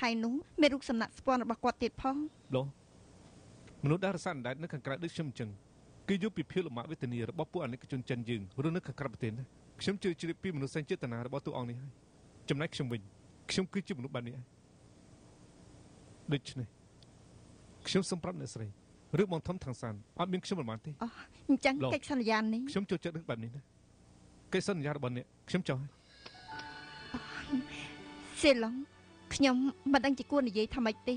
ថៃនោះមានរូបសំណាក់ស្ពាន់របស់គាត់ទៀតផងលោកមនុស្សដែលរសានដែរនៅខាងក្រៅដូចខ្ញុំអញ្ចឹងគឺយកពីភាពលំបាកវេទនារបស់ពួកអនិកជនចិនយើងឬនៅខាងក្រៅប្រទេសណាខ្ញុំជឿជ្រាបពីមនុស្សសែនចេតនារបស់តួអង្គនេះហើយចំណែកខ្ញុំវិញខ្ញុំគឺជាមនុស្សបែបនេះឯងដូច្នេះខ្ញុំសូមប្រាប់អ្នកស្រីឬបងធំខាងសានអត់មានខ្ញុំប្រមាណទេអូអញ្ចឹងកិច្ចសន្យានេះខ្ញុំចូលចិត្តរឿងបែបនេះណាកិច្ចសន្យារបស់អ្នកខ្ញុំចង់ហើយសេឡុងខ្ញុំមិនដឹងជាគួរនិយាយថាម៉េចទេ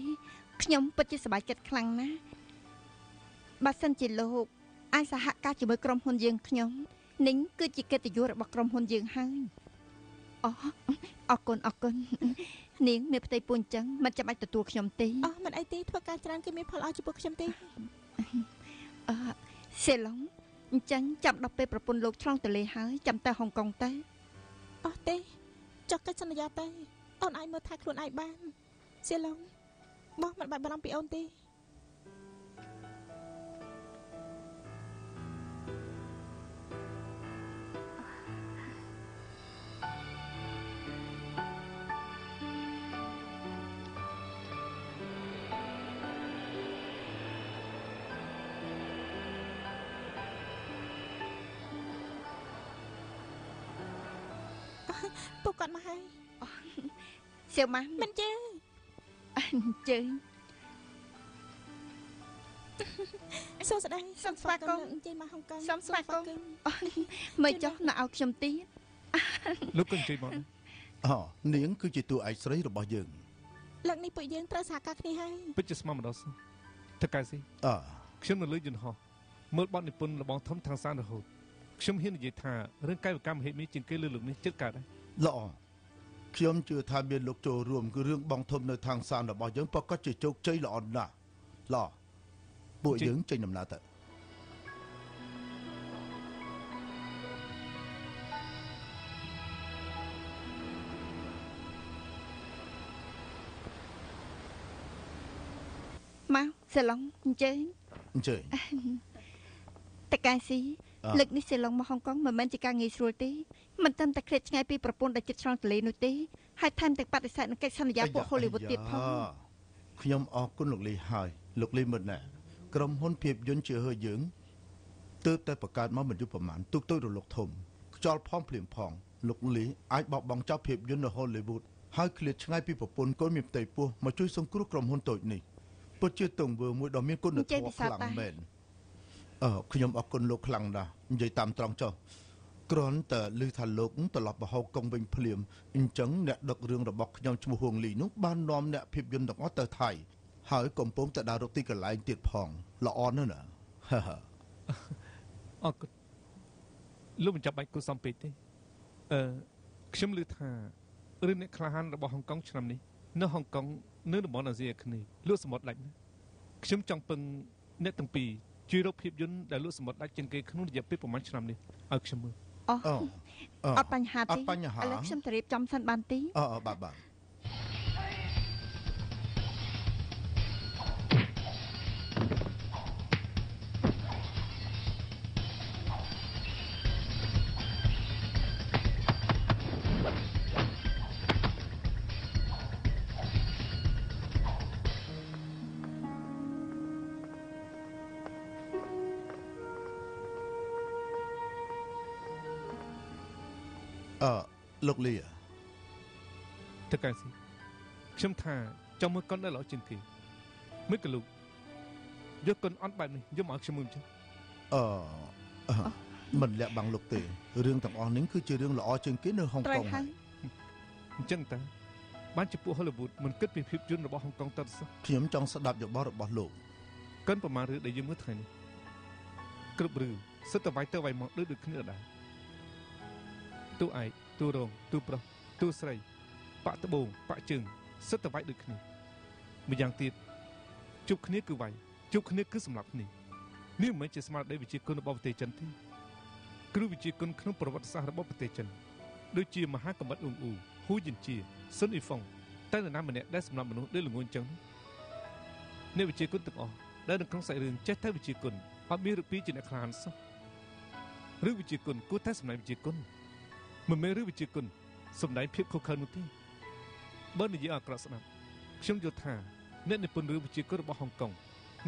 ខ្ញុំពិតជាសប្បាយចិត្តខ្លាំងណាស់បើសិនជាលោកអាចសហការជាមួយក្រុមហ៊ុនយើងខ្ញុំនេះគឺជាកិត្តិយសរបស់ក្រុមហ៊ុនយើងហើយអូអរគុណនាងមានផ្ទៃពោះអញ្ចឹងមិនចាំបាច់ទទួលខ្ញុំទេអូមិនអីទេធ្វើការច្រើនគឺមានផលឲ្យចំពោះខ្ញុំទេសេឡុងអញ្ចឹងចាំដល់ពេលប្រពន្ធលោកឆ្លងទន្លេហើយចាំទៅហុងកុងទៅអស់ទេចុះកិច្ចសន្យាទៅអូនអាចមើលថែខ្លួនឯងបានសេឡុងបងមិនបាច់បារម្ភពីអូនទេពួកគាត់មកហើយសៀវម៉ាំមិនជើជើសួស្តីសូមស្វាគមន៍អញ្ជើញមកហុងកុងសូមស្វាគមន៍មើលចុះនៅឲ្យខ្ញុំទៀតលោកក៏អញ្ជើញមកនាងគឺជាតួឯកស្រីរបស់យើងលើកនេះពួកយើងត្រូវសហការគ្នាហើយពិតជាស្មានម្ដងតើកែស៊ីខ្ញុំនៅលើយន្តហោះមើលបទនិពន្ធរបស់ធំខាងសានរហូតខ្ញុំហ៊ាននិយាយថារឿងកាយវិការមហិមាជាងគេលើលោកនេះចិត្តកើតហើយល្អខ្ញុំជឿថាមានលោកចូលរួមគឺរឿងបងធំនៅខាងសានរបស់យើងប្រកាសជាជោគជ័យល្អណាស់ល្អពួកយើងចេញដំណើរទៅមកសេឡុងអញ្ជើញតកែស៊ីលើកនេះសេឡុងមកហុងកុងមិនមែនជាការងាយស្រួលទេមិនត្រឹមតែឃ្លាតឆ្ងាយពីប្រពន្ធដែលជិតឆ្លងទន្លេនោះទេហើយថែមទាំងបដិសេធនឹងកិច្ចសន្យាពួក Hollywood ទៀតផងខ្ញុំអរគុណលោកលីហើយលោកលីមិនណាក្រុមហ៊ុនភាពយន្តជាហឺយើងទើបតែបង្កើតមកមិនយូរប្រហែលទុករលកធំខ្យល់ផងភ្លៀងផងលោកលីអាចបោះបង់ចោលភាពយន្តនៅ Hollywood ហើយឃ្លាតឆ្ងាយពីប្រពន្ធកូនមានផ្ទៃពោះមកជួយសង្គ្រោះក្រុមហ៊ុនតូចនេះពិតជាទង្វើមួយដ៏មានគុណធម៌ខ្លាំងមែនខ្ញុំអរគុណលោកខ្លាំងណាស់និយាយតាមត្រង់ចុះគ្រាន់តែឮថាលោកត្រឡប់មកហៅកុងវិញភ្លាមអញ្ចឹងអ្នកដឹករឿងរបស់ខ្ញុំឈ្មោះហួងលីនោះបាននាំអ្នកភាពយន្តទាំងអស់ទៅថៃហើយកំពុងតែដើររកទីកន្លែងទៀតផងល្អណាស់ណាអរគុណលោកមិនចាំបាច់គូសំពេកទេខ្ញុំឮថារឿងអ្នកក្លាហានរបស់ហុងកុងឆ្នាំនេះនៅហុងកុងនៅតំបន់អាស៊ីអាគ្នេយ៍លក់សមុទ្រដាច់ណាខ្ញុំចង់ពឹងអ្នកទាំងពីរជួយរកភាពយន្តដែលលក់សមុទ្រដាច់ជាងគេក្នុងរយៈពេលប្រហែលឆ្នាំនេះឲ្យខ្ញុំមើលអត់បញ្ហាទេឥឡូវខ្ញុំទៅរៀបចំសិនបានទេបាទលោកលីតើកែស៊ីខ្ញុំថាចង់មើលកុនដែលល្អជាងគេមើលកលោកយកកុនអត់បែបនេះយកមកឲ្យខ្ញុំមើលចឹងមិនលាក់បាំងលោកទេរឿងទាំងអស់នេះគឺជារឿងល្អជាងគេនៅហុងកុងអញ្ចឹងតើបានជាពួក Hollywood មិនគិតពីភាពយន្តរបស់ហុងកុងតើសោះខ្ញុំចង់ស្ដាប់យោបល់របស់លោកកិនប្រមាណរឿងដែលយើងមើលថ្ងៃនេះគ្រប់រឿងសិតតែវាយទៅវាយមកដូចគ្នាដែរទូឯកទូរងទូប្រុសទូស្រីបាក់ត្បូងបាក់ជើងសិតតែវាយដូចគ្នាម្យ៉ាងទៀតជប់គ្នាគឺវាយជប់គ្នាគឺសម្លាប់គ្នានេះមិនមែនជាស្មារតីវិជាគុណរបស់ប្រទេសចិនទេគ្រូវិជាគុណក្នុងប្រវត្តិសាស្ត្ររបស់ប្រទេសចិនដូចជាមហាកំបិតអ៊ុងអ៊ូហ៊ូយិនជាស៊ុនអ៊ីហ្វុងតែនរណាម្នាក់ដែលសម្លាប់មនុស្សដូចល្ងួនចឹងអ្នកវិជាគុណទាំងអស់ដែលនៅក្នុងសាច់រឿងចេះតែវិជាគុណអត់មានរូបពីជាអ្នកក្លាហានសោះឬវិជាគុណគួរតែសម្ដែងវិជាគុណមិនមែនឬវិជាគុណសម្ដែងភាពខុសខើនោះទេបើនិយាយអាក្រក់ស្ដាប់ ខ្ញុំយល់ថាអ្នកនិពន្ធរឿងវិជាគុណរបស់ហុងកុង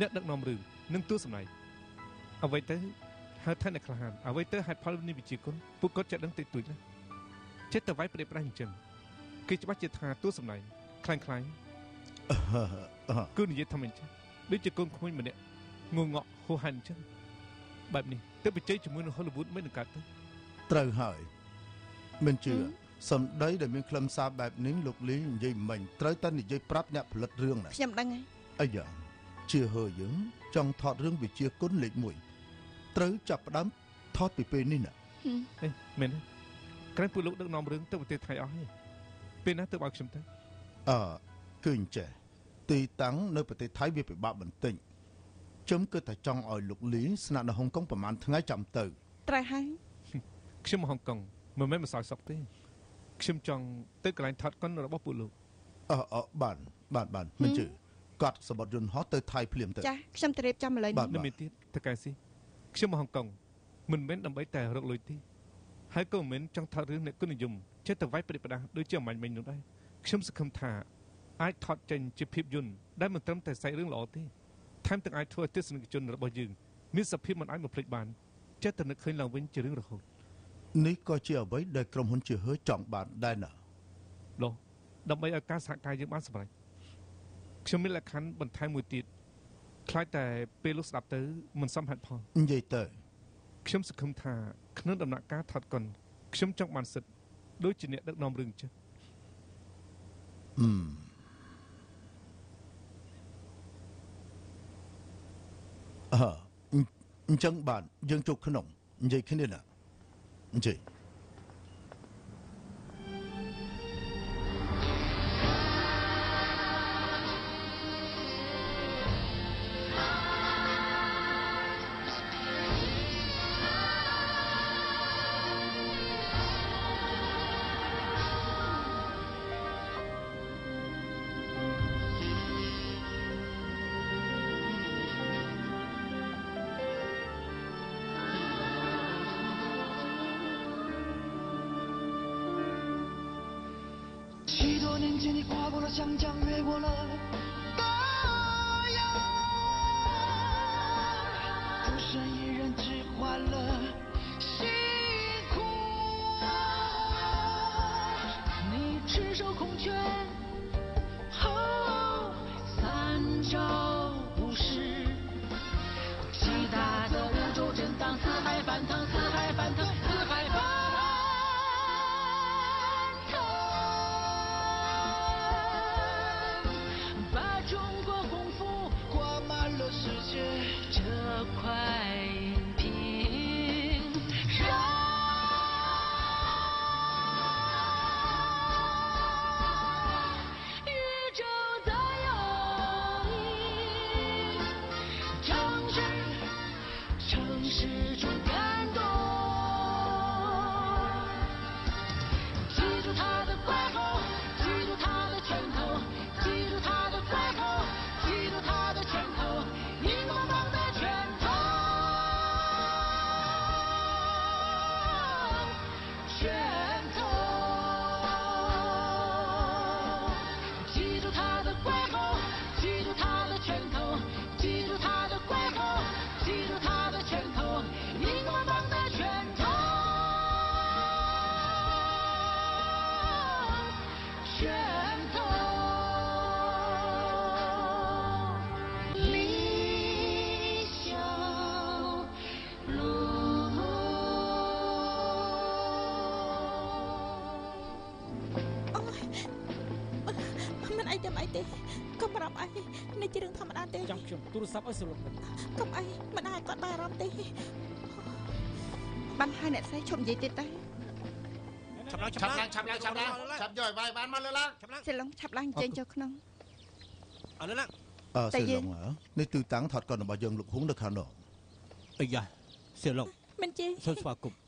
អ្នកដឹកនាំរឿងនិងទូសម្ដែងអ្វីទៅហៅថាអ្នកក្លាហានអ្វីទៅហេតុផលនៃវិជាគុណពួកគាត់ចេះដឹងតិចតួចណាចិត្តទៅវាយប្រេះប្រាស់អញ្ចឹងគេច្បាស់ជាថាទូសម្ដែងខ្លាំងខ្លាំងគឺនិយាយថាមិនចឹងដូចជាកូនក្មួយម្នាក់ងងក់ហួហានអញ្ចឹងបែបនេះទៅបច្ចេកជាមួយនឹង Hollywood មិននឹងកើតទេត្រូវហើយមិនជឿសំដីដែលមានខ្លឹមសារបែបនេះលោកលីនិយាយមិញត្រូវតែនិយាយប្រាប់អ្នកផលិតរឿងណាខ្ញុំដឹងហើយអាយ៉ាជាហើយើងចង់ថតរឿងវិជាគុណលេខ1ត្រូវចាប់ផ្ដើមថតពីពេលនេះណាមែនក្រែងពួកលោកដឹកនាំរឿងទៅប្រទេសថៃអស់ហើយពេលណាទៅឲ្យខ្ញុំទៅគឺអញ្ចេះទីតាំងនៅប្រទេសថៃវាពិបាកបន្តិចខ្ញុំគឺតែចង់ឲ្យលោកលីស្នាក់នៅហុងកុងប្រហែលថ្ងៃចាំទៅត្រូវហើយខ្ញុំមកហុងកុងមិនមែនមិនសោយសក់ទេខ្ញុំចង់ទៅកន្លែងថតកុនរបស់ពួកលោកបានមិនជឿកត់សបុតយន្តហោះទៅថៃភ្លាមទៅចាខ្ញុំទៅរៀបចំឥឡូវនេះនៅមានទៀតតកែស៊ីខ្ញុំមកហុងកុងមិនមែនដើម្បីតែរកលុយទេហើយក៏មិនមែនចង់ថតរឿងអ្នកគុណនិយមចេះតែវាយប្រេះផ្ដាស់ដូចជាអមាញ់មិញនោះដែរខ្ញុំសង្ឃឹមថាអាចថតចេញជាភាពយន្តដែលមិនត្រឹមតែសាច់រឿងល្អទេថែមទាំងអាចធ្វើឲ្យទស្សនិកជនរបស់យើងមានសភាពមិនអាចបំភ្លេចបានចេះតែនឹកឃើញឡើងវិញជារឿងរហូតនេះក៏ជាអ្វីដែលក្រុមហ៊ុនជាហឺចង់បានដែរណាឡូដើម្បីឲ្យការសហការយើងបានសម្រេចខ្ញុំមានលក្ខខណ្ឌបន្ថែមមួយទៀតខ្លាចតែពេលលោកស្ដាប់ទៅមិនសមហេតុផលនិយាយទៅខ្ញុំសង្ឃឹមថាក្នុងដំណាក់កាលថតកុនខ្ញុំចង់បានសិទ្ធិដូចជាអ្នកដឹកនាំរឿងចឹងអញ្ចឹងបានយើងជួបក្នុងនិយាយគ្នាណាអញ្ចឹង江江越过了大洋，孤身一人只换了辛苦。你赤手空拳，后三招不实，极大的宇宙震荡，四海翻腾，四海翻腾，四海翻腾。这块屏让宇宙的有你，城市中感动，记住他的怪吼，记住他的拳头，记住他的怪吼，记住他的拳头，荧光棒的拳头，拳头，记住他的怪吼，记住他的拳头，记住他的怪吼，记住他的拳头，荧光棒的拳头，拳头。ទេកុំបារម្ភអីនេះជារឿងធម្មតាទេចាំខ្ញុំទូរស័ព្ទឲ្យសុលុកមិនកុំអីមិនអាចគាត់បានអារម្មណ៍ទេបានហើយអ្នកស្រីឈប់និយាយទៀតទៅឆាប់ឡើងឆាប់យកឲ្យវាយបានមកលើឡើងឆាប់ឡើងសិលងឆាប់ឡើងចេញចូលក្នុងអើលើឡើងសិលងនេះគឺតាំងថតកុនរបស់យើងលោកហ៊ុងនៅខាងនោះអាយ៉ាសិលងមិនជេសូមស្វាគមន៍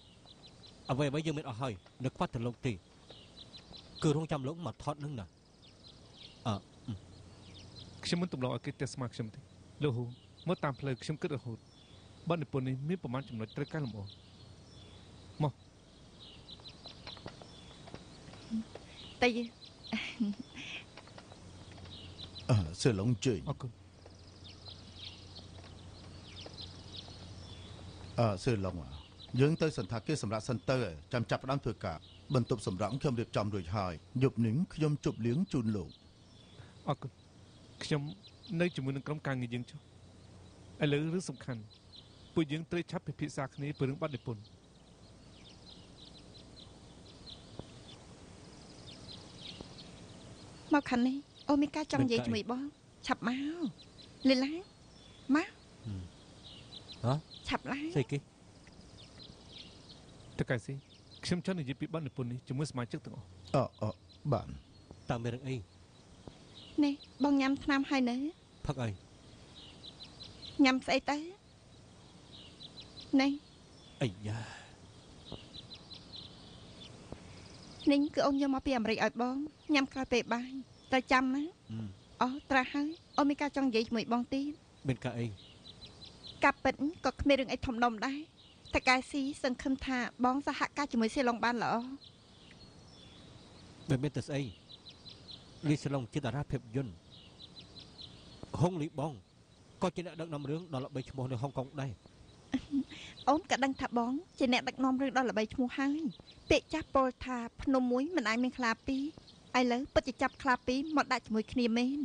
អ្វីយើងមានអស់ហើយនៅខ្វះតែលោកទេគឺរងចាំលោកមកថតនឹងណាខ្ញុំមិនទម្លាប់ឲ្យគេទស្សនាខ្ញុំទេលោកហ៊ូមកតាមផ្លូវខ្ញុំគិតរហូតបទនិពន្ធនេះមានប្រមាណចំណុចត្រូវកែលម្អមកតែ សៀឡុងជើញ អរគុណ សៀឡុងយើងទៅសន្តាគារសម្រាប់សិនទៅចាំចាប់ផ្ដើមធ្វើការបន្ទប់សម្រាប់ខ្ញុំរៀបចំរួចហើយយប់នេះខ្ញុំជប់លៀងជូនលោក អរគុណខ្ញុំនៅជាមួយនឹងក្រុមការងារយើងចុះឥឡូវរឿងសំខាន់ពួកយើងត្រូវឆាប់ពិភាក្សាគ្នាពីរឿងបាត់និពន្ធ មកខាងនេះអូមីកាចង់និយាយជាមួយបងឆាប់មកលីឡាមក ហ៎ ឆាប់ឡើង ស្អីគេ តើកែស៊ីខ្ញុំចង់និយាយពីបាត់និពន្ធនេះជាមួយសមាជិកទាំងអស់ បាន តើមានរឿងអី នេះបងញ៉ាំថ្នាំហើយនៅ ផឹកអី ញ៉ាំស្អីទៅនេះ អាយ៉ា នេះគឺអូនយកមកពីអាមេរិកឲ្យបងញ៉ាំក្រោយពេលបាយត្រូវចាំណាអូត្រាស់ហើយអូមីកាចង់និយាយជាមួយបងទៀត មានការអី កាប់ពិតក៏គ្មានរឿងអីធំដុំដែរតែកែស៊ីសង្ឃឹមថាបងសហការជាមួយសៀឡុងបានល្អ មិនមានតែស្អីលីសឡុងជាតារាភាពយន្តហុងលីបងក៏ជាអ្នកដឹកនាំរឿងដ៏ល្បីឈ្មោះនៅហុងកុងដែរ អូនក៏ដឹងថាបងជាអ្នកដឹកនាំរឿងដ៏ល្បីឈ្មោះហើយពាក្យចាស់ពោលថាភ្នំមួយមិនអាចមានខ្លាពីរឥឡូវពិតជាចាប់ខ្លាពីរមកដាក់ជាមួយគ្នាមែន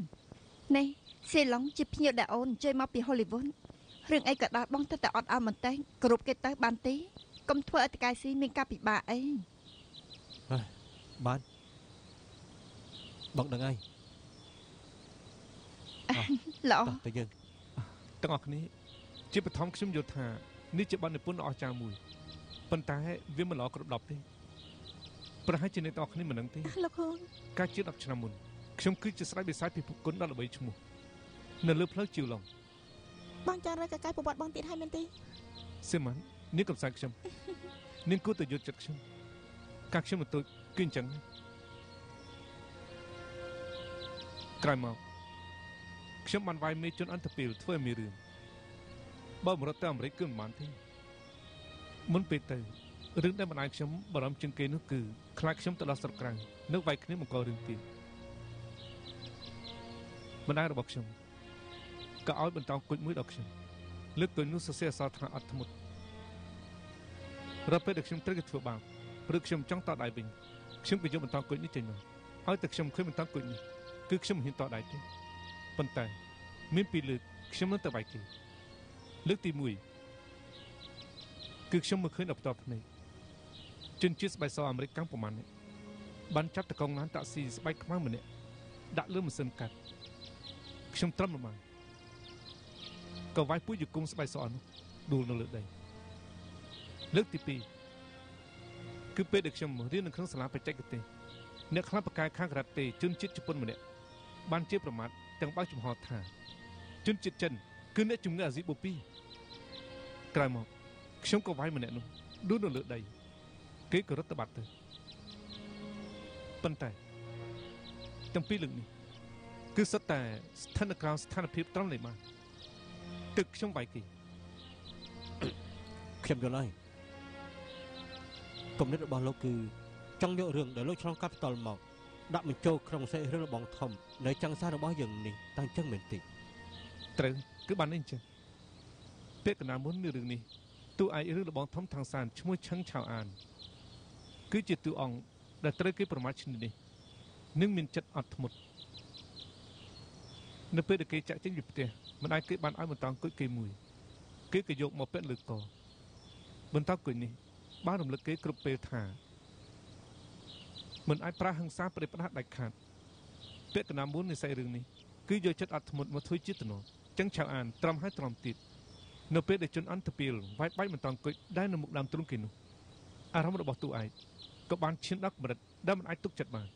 នេះសៀឡុងជាភ្ញៀវដែលអូនអញ្ជើញមកពីហូលីវូដរឿងអីក៏ដោយបងទៅតែអត់ឲ្យបន្តែងគ្រប់គេទៅបានទេកុំធ្វើឲ្យតកែស៊ីមានការពិបាកអី បានបងដឹងហើយ ល្អ ទៅយើង ទាំងអស់គ្នាជាបឋមខ្ញុំយល់ថានេះជាបាត់និពន្ធដ៏អស្ចារ្យមួយប៉ុន្តែវាមិនល្អគ្រប់10ទេប្រហែលជាអ្នកទាំងអស់គ្នាមិនដឹងទេ លោកហ៊ុន កាលជា10ឆ្នាំមុនខ្ញុំគឺជាស្ដេចបិសាចពិភពគុណដ៏ល្បីឈ្មោះនៅលើផ្លូវជីវឡុង បងចាររកកាយប្រវត្តិបងទៀតហើយមែនទេ ស៊ីម៉ាន់នាងកំសាន្តខ្ញុំនាងគួរតែយល់ចិត្តខ្ញុំកាលខ្ញុំមិនទូចគឺអញ្ចឹងក្រោយមកខ្ញុំបានវាយមេជនអន្តពេលធ្វើឲ្យមានរឿងបើមករត់ទៅអាមេរិកគឺមិនបានទេមុនពេលទៅរឿងដែលបណ្ដាញខ្ញុំបារម្ភជាងគេនោះគឺខ្លាចខ្ញុំទៅដល់ស្រុកក្រៅនៅវាយគ្នាបង្ករឿងទៀតបណ្ដាញរបស់ខ្ញុំក៏ឲ្យបន្តគុជមួយដល់ខ្ញុំលើកទៅនោះសរសេរអក្សរថាអត់ធ្មត់រកពេលដែលខ្ញុំត្រូវគេធ្វើបាបព្រឹកខ្ញុំចង់តដៃវិញខ្ញុំក៏យកបន្តគុជនេះចេញមកឲ្យតែខ្ញុំឃើញបន្តគុជនេះគឺខ្ញុំមិនហ៊ានតដៃទេប៉ុន្តែមានពីរលើកខ្ញុំនឹងទៅវាយគេលើកទី1គឺខ្ញុំមើលឃើញដល់ផ្ទាល់ភ្នែកជនជាតិស្បែកសអាមេរិកកាំងប្រមាណនេះបានចាប់តកងឡានតាក់ស៊ីស្បែកខ្មៅម្នាក់ដាក់លើម៉ាស៊ីនកាត់ខ្ញុំត្រឹមល្មមក៏វាយពួយយគុំស្បែកសនោះដួលនៅលើដីលើកទី2គឺពេលដែលខ្ញុំរៀននៅក្នុងសាលាបច្ចេកទេសអ្នកខ្លះបកកែខាងការ៉ាតេជនជាតិជប៉ុនម្នាក់បានជាប្រមាថទាំងបើកចំហថាជនជាតិចិនគឺអ្នកជំងឺអាស៊ីបូពីក្រោយមកខ្ញុំក៏វាយម្នាក់នោះដួលនៅលើដីគេក៏រត់ទៅបាត់ទៅប៉ុន្តែទាំងពីរលើកនេះគឺសុទ្ធតែស្ថិតនៅក្រោមស្ថានភាពត្រង់នេះមកទឹកខ្ញុំវាយគេ ខ្ញុំយល់ហើយគំនិតរបស់លោកគឺចង់យករឿងដែលលោកឆ្លងកាត់ផ្ទាល់មកដាក់បញ្ចូលក្នុងសេរីរឿងរបស់ធំនៅចង្សាររបស់យើងនេះតែអញ្ចឹងមែនទេ ត្រូវគឺបានអញ្ចឹងពេលកណ្ដាលមុននៅរឿងនេះតួឯករឿងរបស់ធំທາງសានឈ្មោះឆឹងឆៅអានគឺជាតួអង្គដែលត្រូវគេប្រមាថឈ្មោះនេះនឹងមានចិត្តអត់ធ្មត់នៅពេលដែលគេចាក់ចេញពីផ្ទះមិនអាចគេបានឲ្យបន្តគុជគេមួយគេក៏យកមកពាក់លើកបន្តគុជនេះបានរំលឹកគេគ្រប់ពេលថាមិនអាចប្រើហិង្សាប្រេះផ្ដាស់ដាច់ខាតពាក្យកណ្ដាលមុននៃសាច់រឿងនេះគឺយកចិត្តអត់ធ្មត់មកធ្វើជាទំនោរចឹងឆៅអានត្រឹមហើយត្រឹមទៀតនៅពេលដែលជនអន្តពាលវាយបែកបន្តគុជដែលនៅមុខដើមទ្រូងគេនោះអារម្មណ៍របស់តួឯកក៏បានឈានដល់កម្រិតដែលមិនអាចទុកចិត្តបាន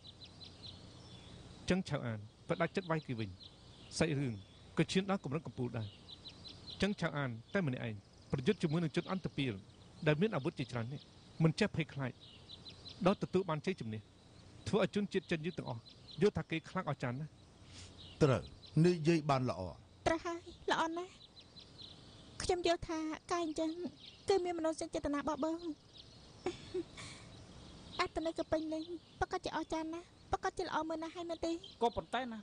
ចឹងឆៅអានក៏ដាច់ចិត្តវាយគេវិញសាច់រឿងក៏ឈានដល់កម្រិតកំពូលដែរចឹងឆៅអានតែម្នាក់ឯងប្រយុទ្ធជាមួយនឹងជនអន្តពាលដែលមានអាវុធជាច្រើននេះមិនចេះភ័យខ្លាចដល់ទទួលបានជ័យជំនះធ្វើឲ្យជនជាតិចិនយើងទាំងអស់យល់ថាគេខ្លាំងអស្ចារ្យណាស់ ត្រូវនិយាយបានល្អ ត្រូវហើយល្អណាស់ខ្ញុំយល់ថាកាយអញ្ចឹងគឺមានមនោសញ្ចេតនាបបើអត្តន័យក៏ពេញលេញប្រកាសជាអស្ចារ្យណាស់ប្រកាសជាល្អមើលណាស់ហើយមែនទេ ក៏ប៉ុន្តែណា